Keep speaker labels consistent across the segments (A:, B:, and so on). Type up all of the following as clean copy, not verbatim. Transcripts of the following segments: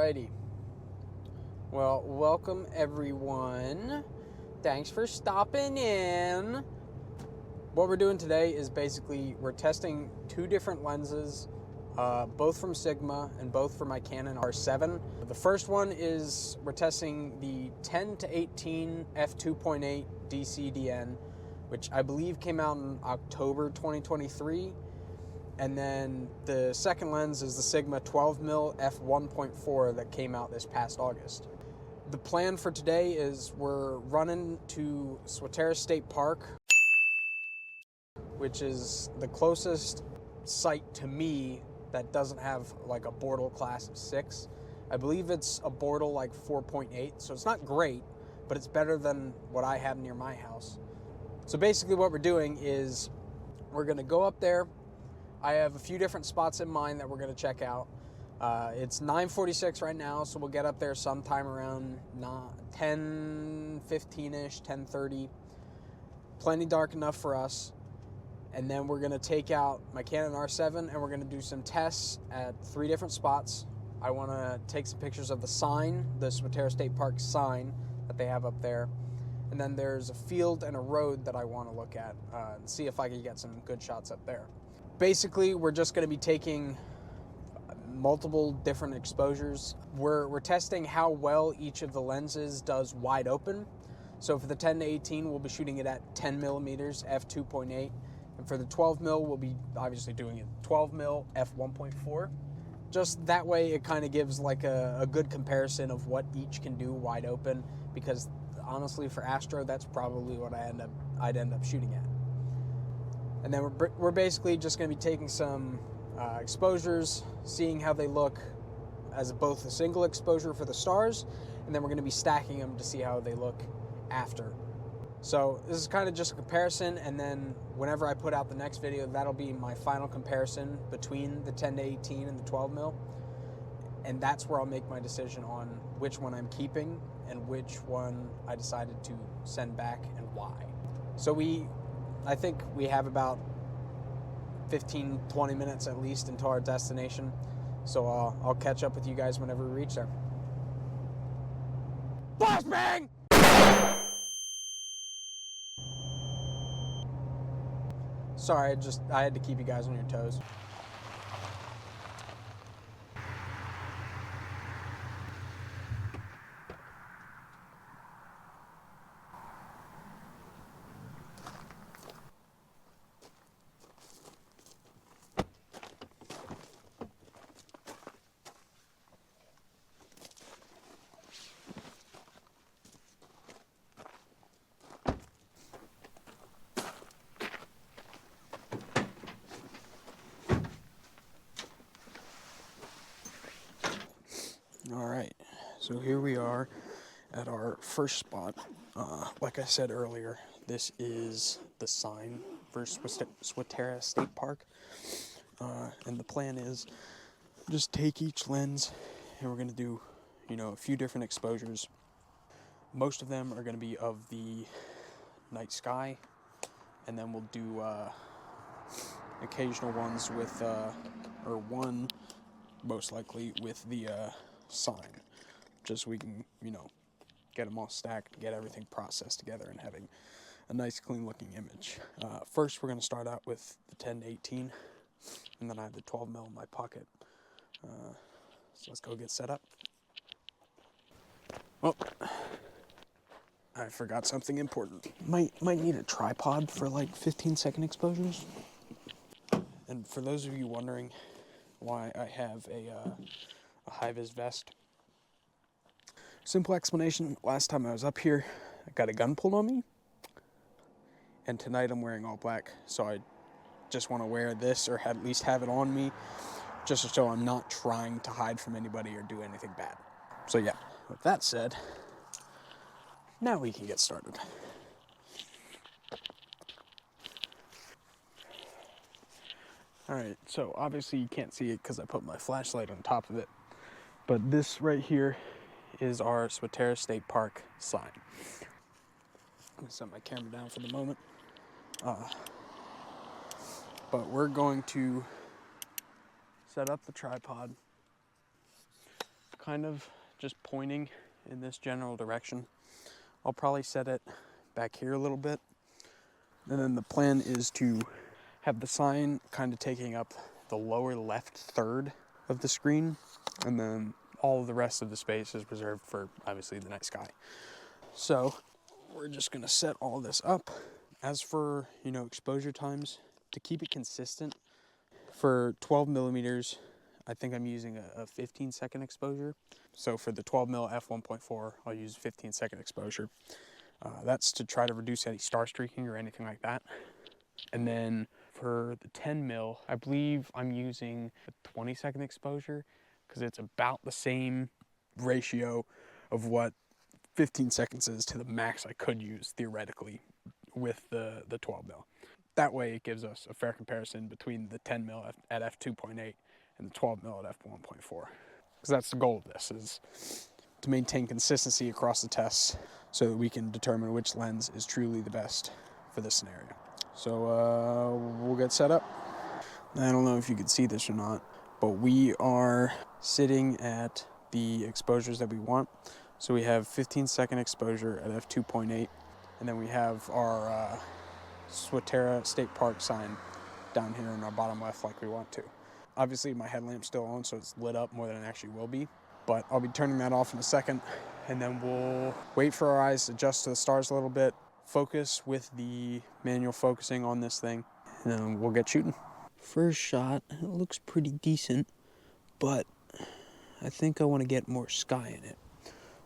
A: Alrighty. Well, welcome everyone. Thanks for stopping in. What we're doing today is basically we're testing two different lenses, both from Sigma and both for my Canon R7. The first one is we're testing the 10 to 18 f2.8 DCDN, which I believe came out in October 2023. And then the second lens is the Sigma 12mm f1.4 that came out this past August. The plan for today is we're running to Swatera State Park, which is the closest site to me that doesn't have like a Bortle class of 6. I believe it's a Bortle like 4.8, so it's not great, but it's better than what I have near my house. So basically what we're doing is we're gonna go up there. I have a few different spots in mind that we're going to check out. It's 9:46 right now, so we'll get up there sometime around 10:15-ish, 10:30. Plenty dark enough for us. And then we're going to take out my Canon R7 and we're going to do some tests at 3 different spots. I want to take some pictures of the sign, the Swatera State Park sign that they have up there. And then there's a field and a road that I want to look at and see if I can get some good shots up there. Basically, we're just going to be taking multiple different exposures. We're testing how well each of the lenses does wide open. So for the 10 to 18, we'll be shooting it at 10 millimeters f2.8. And for the 12 mil, we'll be obviously doing it 12 mil f1.4. Just that way, it kind of gives like a good comparison of what each can do wide open. Because honestly, for Astro, that's probably what I'd end up shooting at. And then we're basically just going to be taking some exposures, seeing how they look as both a single exposure for the stars, and then we're going to be stacking them to see how they look after. So this is kind of just a comparison, and then whenever I put out the next video, that'll be my final comparison between the 10 to 18 and the 12 mil. And that's where I'll make my decision on which one I'm keeping and which one I decided to send back and why. So I think we have about 15-20 minutes at least until our destination. So I'll catch up with you guys whenever we reach there. Flashbang! Sorry, I had to keep you guys on your toes. Alright, so here we are at our first spot. Like I said earlier, this is the sign for Swatera State Park. And the plan is just take each lens and we're going to do, a few different exposures. Most of them are going to be of the night sky, and then we'll do occasional ones with, or one most likely with the sign, just so we can, get them all stacked, get everything processed together and having a nice clean looking image. First we're going to start out with the 10 to 18, and then I have the 12 mil in my pocket. So let's go get set up. Oh, I forgot something important. Might need a tripod for like 15-second exposures. And for those of you wondering why I have a high-vis vest, simple explanation: last time I was up here, I got a gun pulled on me, and tonight I'm wearing all black, so I just want to wear this, or at least have it on me, just so I'm not trying to hide from anybody or do anything bad. So yeah, with that said, now we can get started. Alright, so obviously you can't see it because I put my flashlight on top of it, but this right here is our Swatera State Park sign. I'm going to set my camera down for the moment. But we're going to set up the tripod, kind of just pointing in this general direction. I'll probably set it back here a little bit. And then the plan is to have the sign kind of taking up the lower left third of the screen, and then all of the rest of the space is reserved for obviously the night sky. So we're just gonna set all this up. As for, you know, exposure times, to keep it consistent, for 12 millimeters, I think I'm using a 15-second exposure. So for the 12 mil f1.4, I'll use 15-second exposure. That's to try to reduce any star streaking or anything like that. And then for the 10 mil, I believe I'm using a 20-second exposure because it's about the same ratio of what 15 seconds is to the max I could use theoretically with the 12 mil. That way it gives us a fair comparison between the 10 mil at f2.8 and the 12 mil at f1.4. Because that's the goal of this, is to maintain consistency across the tests so that we can determine which lens is truly the best for this scenario. So we'll get set up. I don't know if you can see this or not, but we are sitting at the exposures that we want. So we have 15-second exposure at f2.8, and then we have our Swatera State Park sign down here in our bottom left like we want to. Obviously my headlamp's still on, so it's lit up more than it actually will be, but I'll be turning that off in a second, and then we'll wait for our eyes to adjust to the stars a little bit, focus with the manual focusing on this thing, and then we'll get shooting. First shot, it looks pretty decent, but I think I want to get more sky in it.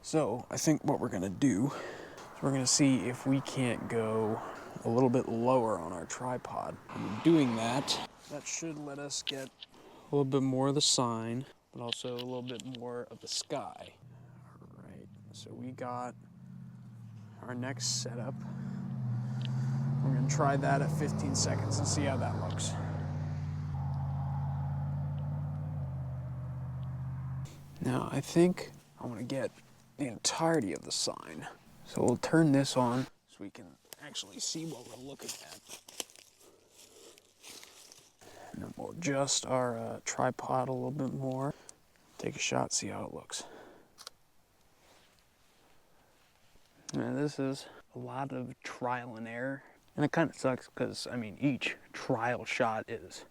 A: So I think what we're gonna do is we're gonna see if we can't go a little bit lower on our tripod. And doing that, that should let us get a little bit more of the sign, but also a little bit more of the sky. All right, so we got our next setup. We're gonna try that at 15 seconds and see how that looks. Now I think I want to get the entirety of the sign. So we'll turn this on so we can actually see what we're looking at. And then we'll adjust our tripod a little bit more. Take a shot, see how it looks. Now this is a lot of trial and error. And it kind of sucks because, I mean, each trial shot is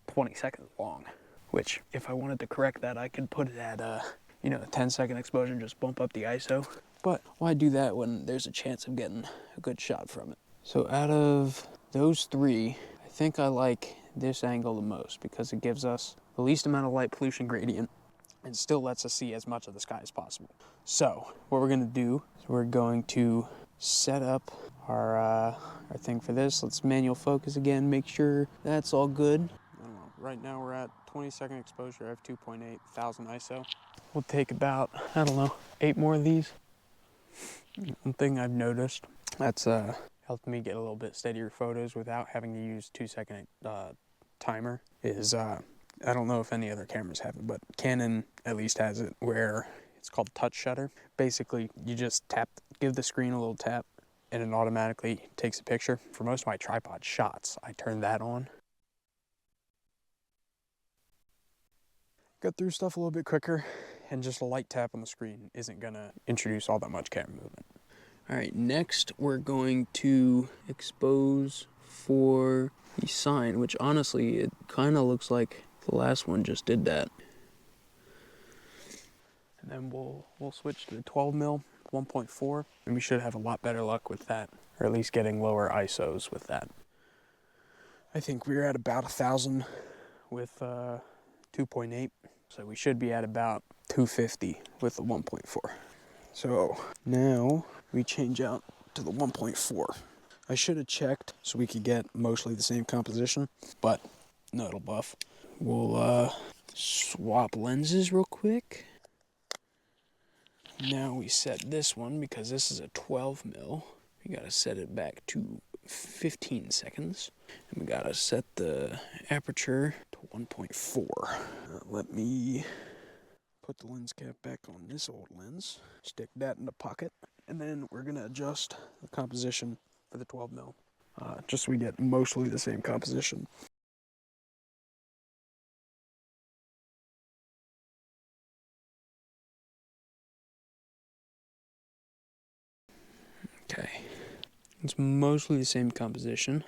A: 20 seconds long. Which, if I wanted to correct that, I could put it at a 10-second exposure and just bump up the ISO. But why do that when there's a chance of getting a good shot from it? So out of those three, I think I like this angle the most because it gives us the least amount of light pollution gradient and still lets us see as much of the sky as possible. So what we're gonna do is we're going to set up our thing for this. Let's manual focus again, make sure that's all good. I don't know, right now we're at 20-second exposure, f2.8, 1000 ISO. We'll take about, 8 more of these. One thing I've noticed that's helped me get a little bit steadier photos without having to use 2-second timer is, I don't know if any other cameras have it, but Canon at least has it, where it's called touch shutter. Basically, you just give the screen a little tap, and it automatically takes a picture. For most of my tripod shots, I turn that on. Go through stuff a little bit quicker, and just a light tap on the screen isn't gonna introduce all that much camera movement. All right, next we're going to expose for the sign, which honestly, it kind of looks like the last one just did that. And then we'll switch to the 12 mil 1.4, and we should have a lot better luck with that, or at least getting lower ISOs with that. I think we're at about 1000 with 2.8, so we should be at about 250 with the 1.4. So now we change out to the 1.4. I should have checked so we could get mostly the same composition, but no, it'll buff. We'll swap lenses real quick. Now we set this one, because this is a 12 mil. We gotta set it back to 15 seconds. And we gotta set the aperture to 1.4. Let me put the lens cap back on this old lens. Stick that in the pocket. And then we're gonna adjust the composition for the 12 mil. Just so we get mostly the same composition. It's mostly the same composition.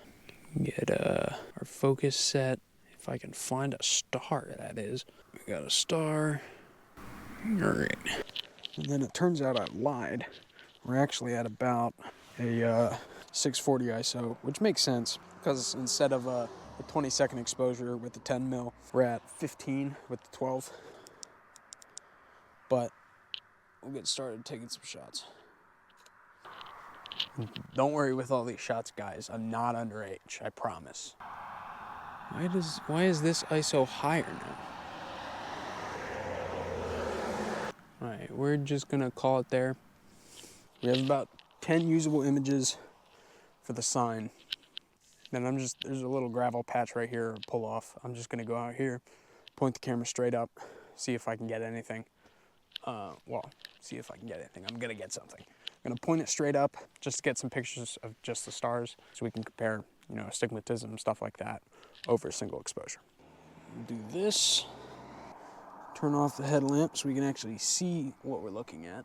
A: Get our focus set. If I can find a star, that is. We got a star. Alright. And then it turns out I lied. We're actually at about a 640 ISO, which makes sense because instead of a 20-second exposure with the 10 mil, we're at 15 with the 12. But we'll get started taking some shots. Don't worry with all these shots, guys. I'm not underage, I promise. Why is this ISO higher now? Alright, we're just gonna call it there. We have about 10 usable images for the sign. Then there's a little gravel patch right here, pull off. I'm just gonna go out here, point the camera straight up, see if I can get anything. See if I can get anything. I'm gonna get something. I'm gonna point it straight up just to get some pictures of just the stars so we can compare, astigmatism, stuff like that over a single exposure. Do this. Turn off the headlamp so we can actually see what we're looking at.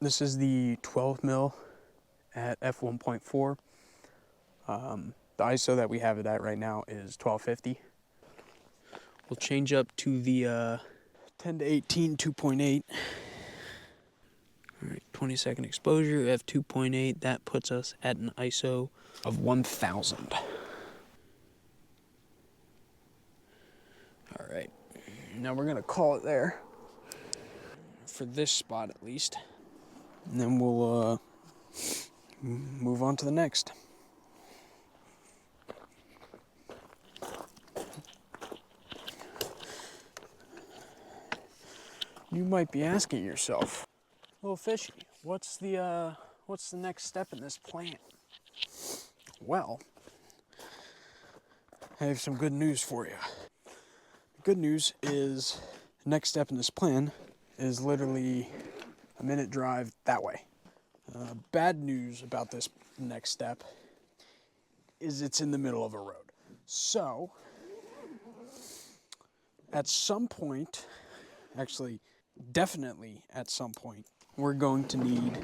A: This is the 12 mil at f1.4. The ISO that we have it at right now is 1250. We'll change up to the 10 to 18 2.8. All right, 20-second exposure, f2.8. That puts us at an ISO of 1000. All right, now we're gonna call it there for this spot at least, and then we'll move on to the next. You might be asking yourself, "Little fishy, what's the next step in this plan?" Well, I have some good news for you. The good news is the next step in this plan is literally a minute drive that way. Bad news about this next step is it's in the middle of a road. So, at some point, actually, definitely at some point, we're going to need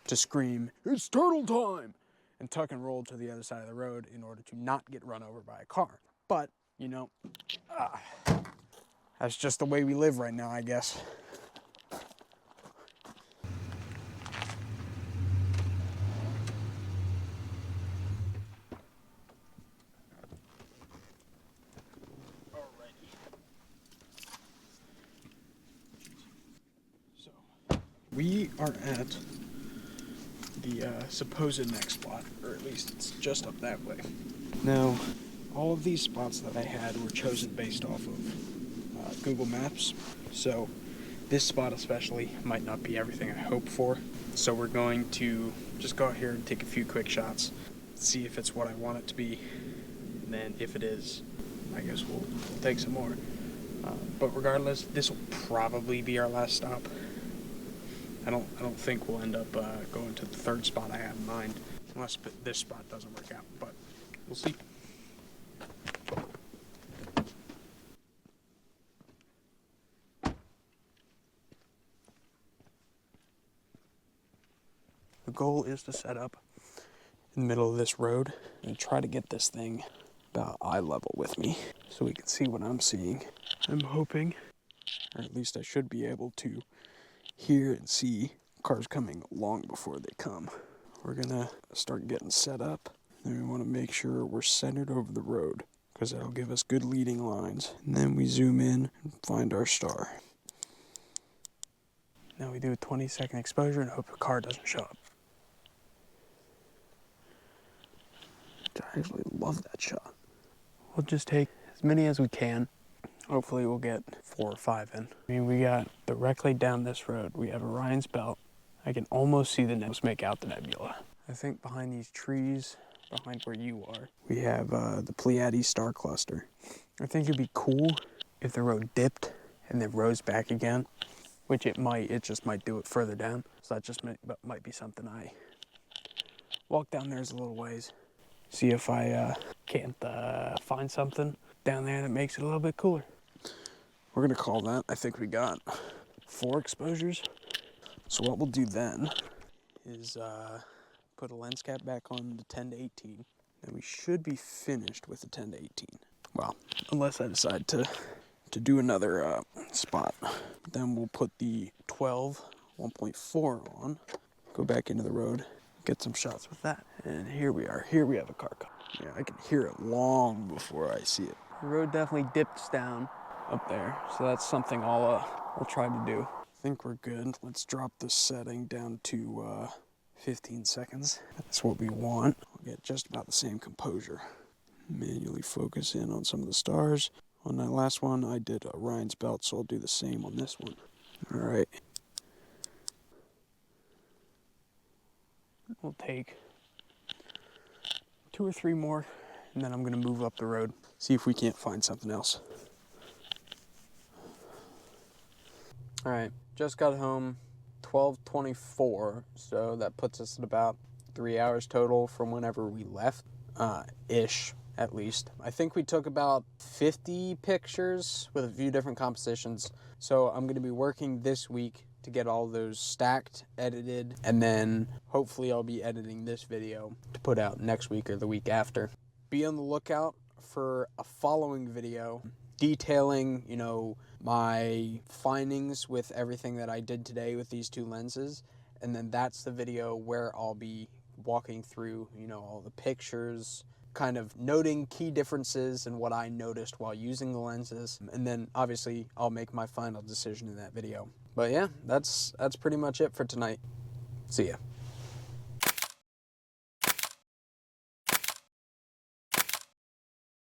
A: to scream, "It's turtle time!" and tuck and roll to the other side of the road in order to not get run over by a car. But, that's just the way we live right now, I guess. We are at the supposed next spot, or at least it's just up that way. Now, all of these spots that I had were chosen based off of Google Maps, so this spot especially might not be everything I hoped for. So we're going to just go out here and take a few quick shots, see if it's what I want it to be, and then if it is, I guess we'll take some more. But regardless, this will probably be our last stop. I don't think we'll end up going to the third spot I have in mind, unless this spot doesn't work out, but we'll see. The goal is to set up in the middle of this road and try to get this thing about eye level with me so we can see what I'm seeing. I'm hoping, or at least I should be able to hear and see cars coming long before they come. We're gonna start getting set up, and we want to make sure we're centered over the road because that'll give us good leading lines, and then we zoom in and find our star. Now we do a 20-second exposure and hope the car doesn't show up. I actually love that shot. We'll just take as many as we can. Hopefully we'll get 4 or 5 in. I mean, we got directly down this road. We have Orion's Belt. I can almost see the nebula, make out the nebula. I think behind these trees, behind where you are, we have the Pleiades star cluster. I think it'd be cool if the road dipped and then rose back again, which it might. It just might do it further down. So that just might be something I walk down there a little ways. See if I can't find something down there that makes it a little bit cooler. We're gonna call that. I think we got 4 exposures. So what we'll do then is put a lens cap back on the 10 to 18. And we should be finished with the 10 to 18. Well, unless I decide to do another spot. Then we'll put the 12 1.4 on, go back into the road, get some shots with that. And here we are. Here we have a car coming. Yeah, I can hear it long before I see it. The road definitely dips down up there, so that's something I'll try to do. I think we're good. Let's drop the setting down to 15 seconds. That's what we want. We'll get just about the same composure. Manually focus in on some of the stars. On that last one, I did Ryan's belt, so I'll do the same on this one. All right. We'll take 2 or 3 more, and then I'm gonna move up the road, see if we can't find something else. All right, just got home, 12:24, so that puts us at about 3 hours total from whenever we left, ish, at least. I think we took about 50 pictures with a few different compositions, so I'm gonna be working this week to get all those stacked, edited, and then hopefully I'll be editing this video to put out next week or the week after. Be on the lookout for a following video detailing, my findings with everything that I did today with these 2 lenses, and then that's the video where I'll be walking through, all the pictures, kind of noting key differences and what I noticed while using the lenses, and then obviously I'll make my final decision in that video. But yeah, that's pretty much it for tonight. See ya.